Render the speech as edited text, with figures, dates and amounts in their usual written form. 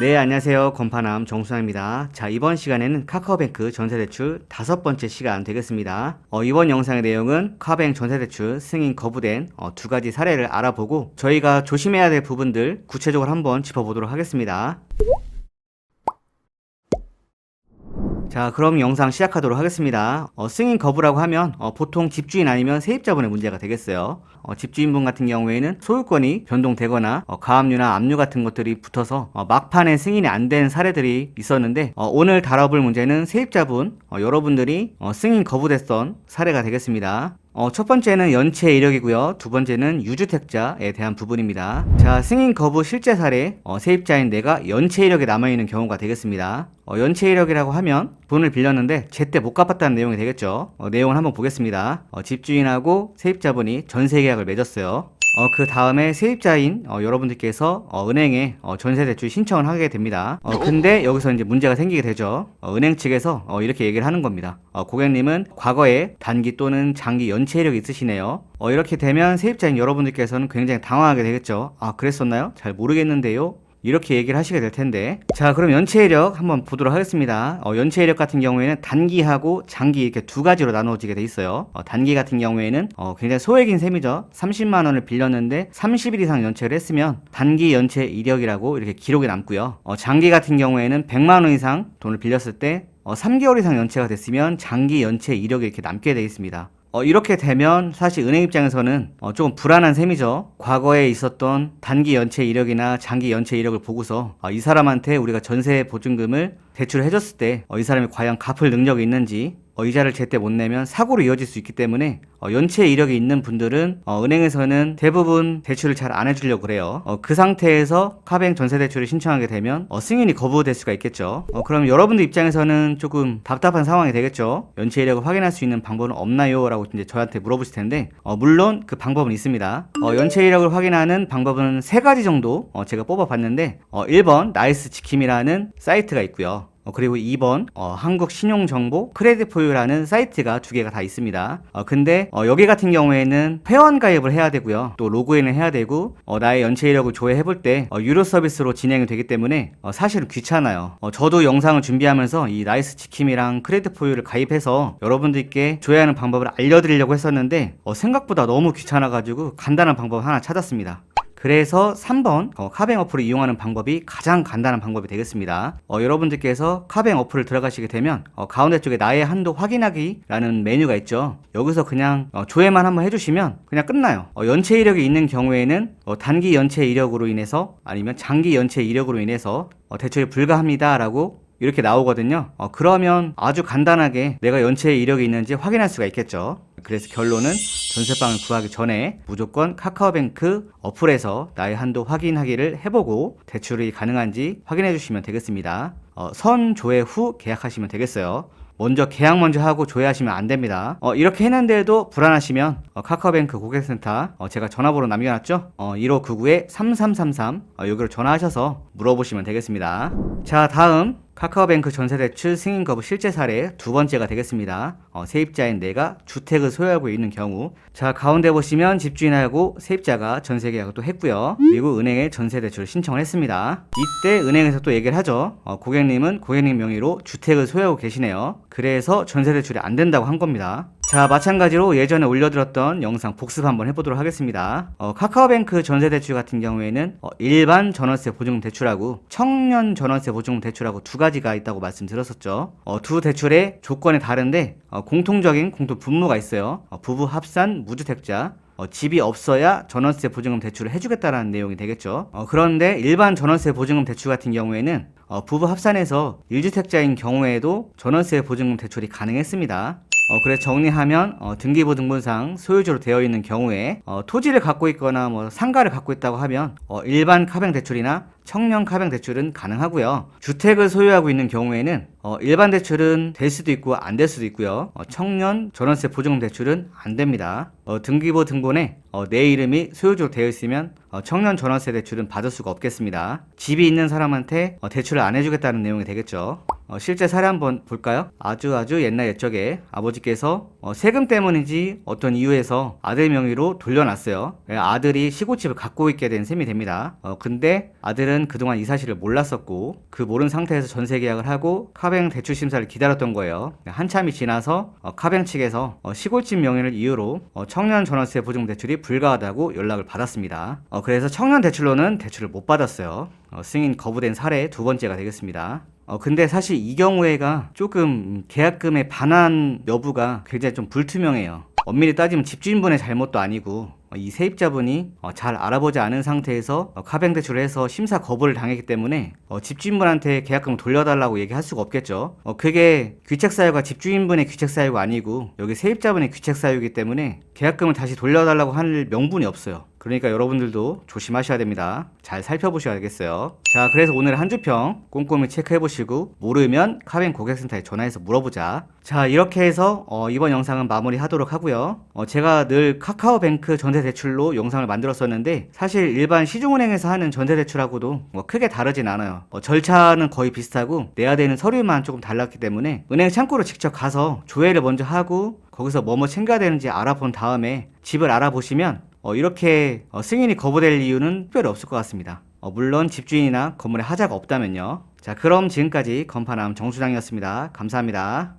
네, 안녕하세요. 건파남 정수환입니다. 자, 이번 시간에는 카카오뱅크 전세대출 5번째 시간 되겠습니다. 이번 영상의 내용은 카뱅 전세대출 승인 거부된 두 가지 사례를 알아보고 저희가 조심해야 될 부분들 구체적으로 한번 짚어보도록 하겠습니다. 자, 그럼 영상 시작하도록 하겠습니다. 승인 거부라고 하면 보통 집주인 아니면 세입자분의 문제가 되겠어요. 집주인분 같은 경우에는 소유권이 변동되거나 가압류나 압류 같은 것들이 붙어서 막판에 승인이 안 된 사례들이 있었는데 오늘 다뤄볼 문제는 세입자분 여러분들이 승인 거부됐던 사례가 되겠습니다. 첫 번째는 연체 이력이고요. 두 번째는 유주택자에 대한 부분입니다. 자, 승인 거부 실제 사례, 세입자인 내가 연체 이력에 남아있는 경우가 되겠습니다. 연체 이력이라고 하면 돈을 빌렸는데 제때 못 갚았다는 내용이 되겠죠. 내용을 한번 보겠습니다. 집주인하고 세입자분이 전세 계약을 맺었어요. 그 다음에 세입자인 여러분들께서 은행에 전세대출 신청을 하게 됩니다. 근데 여기서 이제 문제가 생기게 되죠. 은행 측에서 이렇게 얘기를 하는 겁니다. 고객님은 과거에 단기 또는 장기 연체 이력이 있으시네요. 이렇게 되면 세입자인 여러분들께서는 굉장히 당황하게 되겠죠. 아, 그랬었나요? 잘 모르겠는데요. 이렇게 얘기를 하시게 될 텐데, 자, 그럼 연체 이력 한번 보도록 하겠습니다. 연체 이력 같은 경우에는 단기하고 장기 이렇게 두 가지로 나누어지게 돼 있어요. 단기 같은 경우에는 굉장히 소액인 셈이죠. 30만 원을 빌렸는데 30일 이상 연체를 했으면 단기 연체 이력이라고 이렇게 기록이 남고요. 장기 같은 경우에는 100만 원 이상 돈을 빌렸을 때 3개월 이상 연체가 됐으면 장기 연체 이력이 이렇게 남게 돼 있습니다. 이렇게 되면 사실 은행 입장에서는 조금 불안한 셈이죠. 과거에 있었던 단기 연체 이력이나 장기 연체 이력을 보고서 이 사람한테 우리가 전세 보증금을 대출을 해줬을 때 이 사람이 과연 갚을 능력이 있는지, 이자를 제때 못 내면 사고로 이어질 수 있기 때문에 연체 이력이 있는 분들은 은행에서는 대부분 대출을 잘 안 해주려고 그래요. 그 상태에서 카뱅 전세대출을 신청하게 되면 승인이 거부될 수가 있겠죠. 그럼 여러분들 입장에서는 조금 답답한 상황이 되겠죠. 연체 이력을 확인할 수 있는 방법은 없나요? 라고 이제 저한테 물어보실 텐데 물론 그 방법은 있습니다. 연체 이력을 확인하는 방법은 3가지 정도 제가 뽑아봤는데 1번 나이스 지킴이라는 사이트가 있고요. 그리고 2번 한국신용정보 크레딧포유라는 사이트가 2개가 다 있습니다. 근데 여기 같은 경우에는 회원 가입을 해야 되고요. 또 로그인을 해야 되고 나의 연체 이력을 조회해볼 때 유료 서비스로 진행이 되기 때문에 사실은 귀찮아요. 저도 영상을 준비하면서 이 나이스 지킴이랑 크레딧포유를 가입해서 여러분들께 조회하는 방법을 알려드리려고 했었는데 생각보다 너무 귀찮아가지고 간단한 방법 하나 찾았습니다. 그래서 3번 카뱅 어플을 이용하는 방법이 가장 간단한 방법이 되겠습니다. 여러분들께서 카뱅 어플을 들어가시게 되면 가운데 쪽에 나의 한도 확인하기 라는 메뉴가 있죠. 여기서 그냥 조회만 한번 해주시면 그냥 끝나요. 연체 이력이 있는 경우에는 단기 연체 이력으로 인해서 아니면 장기 연체 이력으로 인해서 대출이 불가합니다 라고 이렇게 나오거든요. 그러면 아주 간단하게 내가 연체 이력이 있는지 확인할 수가 있겠죠. 그래서 결론은 전세방을 구하기 전에 무조건 카카오뱅크 어플에서 나의 한도 확인하기를 해보고 대출이 가능한지 확인해 주시면 되겠습니다. 선조회 후 계약하시면 되겠어요. 먼저 계약 먼저 하고 조회하시면 안 됩니다. 이렇게 했는데도 불안하시면 카카오뱅크 고객센터 제가 전화번호 남겨놨죠? 1599-3333 여기로 전화하셔서 물어보시면 되겠습니다. 자, 다음 카카오뱅크 전세대출 승인 거부 실제 사례 2번째가 되겠습니다. 세입자인 내가 주택을 소유하고 있는 경우, 자, 가운데 보시면 집주인하고 세입자가 전세 계약을 또 했고요. 그리고 은행에 전세대출을 신청을 했습니다. 이때 은행에서 또 얘기를 하죠. 고객님은 고객님 명의로 주택을 소유하고 계시네요. 그래서 전세대출이 안 된다고 한 겁니다. 자, 마찬가지로 예전에 올려드렸던 영상 복습 한번 해보도록 하겠습니다. 카카오뱅크 전세대출 같은 경우에는 일반 전월세 보증금 대출하고 청년 전월세 보증금 대출하고 2가지가 있다고 말씀드렸었죠. 두 대출의 조건이 다른데 공통적인 공통 분모가 있어요. 부부 합산 무주택자, 집이 없어야 전월세 보증금 대출을 해주겠다라는 내용이 되겠죠. 그런데 일반 전월세 보증금 대출 같은 경우에는 부부 합산해서 1주택자인 경우에도 전월세 보증금 대출이 가능했습니다. 그래서 정리하면 등기부등본상 소유주로 되어 있는 경우에 토지를 갖고 있거나 상가를 갖고 있다고 하면 일반 카뱅 대출이나 청년 카뱅 대출은 가능하고요. 주택을 소유하고 있는 경우에는 일반 대출은 될 수도 있고 안 될 수도 있고요. 청년 전월세 보증금 대출은 안 됩니다. 등기부등본에 내 이름이 소유주로 되어 있으면 청년 전월세 대출은 받을 수가 없겠습니다. 집이 있는 사람한테 대출을 안 해주겠다는 내용이 되겠죠. 실제 사례 한번 볼까요? 아주 옛날 옛적에 아버지께서 세금 때문인지 어떤 이유에서 아들 명의로 돌려놨어요. 아들이 시골집을 갖고 있게 된 셈이 됩니다. 근데 아들은 그동안 이 사실을 몰랐었고 그 모른 상태에서 전세 계약을 하고 카뱅 대출 심사를 기다렸던 거예요. 한참이 지나서 카뱅 측에서 시골집 명의를 이유로 청년 전월세 보증 대출이 불가하다고 연락을 받았습니다. 그래서 청년 대출로는 대출을 못 받았어요. 승인 거부된 사례 두 번째가 되겠습니다. 근데 사실 이 경우에가 조금 계약금의 반환 여부가 굉장히 좀 불투명해요. 엄밀히 따지면 집주인분의 잘못도 아니고 이 세입자분이 잘 알아보지 않은 상태에서 카뱅 대출을 해서 심사 거부를 당했기 때문에 집주인분한테 계약금을 돌려달라고 얘기할 수가 없겠죠. 그게 귀책사유가 집주인분의 귀책사유가 아니고 여기 세입자분의 귀책사유이기 때문에 계약금을 다시 돌려달라고 할 명분이 없어요. 그러니까 여러분들도 조심하셔야 됩니다. 잘 살펴보셔야겠어요. 자, 그래서 오늘 한 주평 꼼꼼히 체크해보시고 모르면 카뱅 고객센터에 전화해서 물어보자. 자, 이렇게 해서 이번 영상은 마무리하도록 하고요. 제가 늘 카카오뱅크 전세대출로 영상을 만들었었는데 사실 일반 시중은행에서 하는 전세대출하고도 크게 다르진 않아요. 절차는 거의 비슷하고 내야 되는 서류만 조금 달랐기 때문에 은행 창구로 직접 가서 조회를 먼저 하고 거기서 뭐뭐 챙겨야 되는지 알아본 다음에 집을 알아보시면 이렇게 승인이 거부될 이유는 특별히 없을 것 같습니다. 물론 집주인이나 건물에 하자가 없다면요. 자, 그럼 지금까지 건파남 정수장이었습니다. 감사합니다.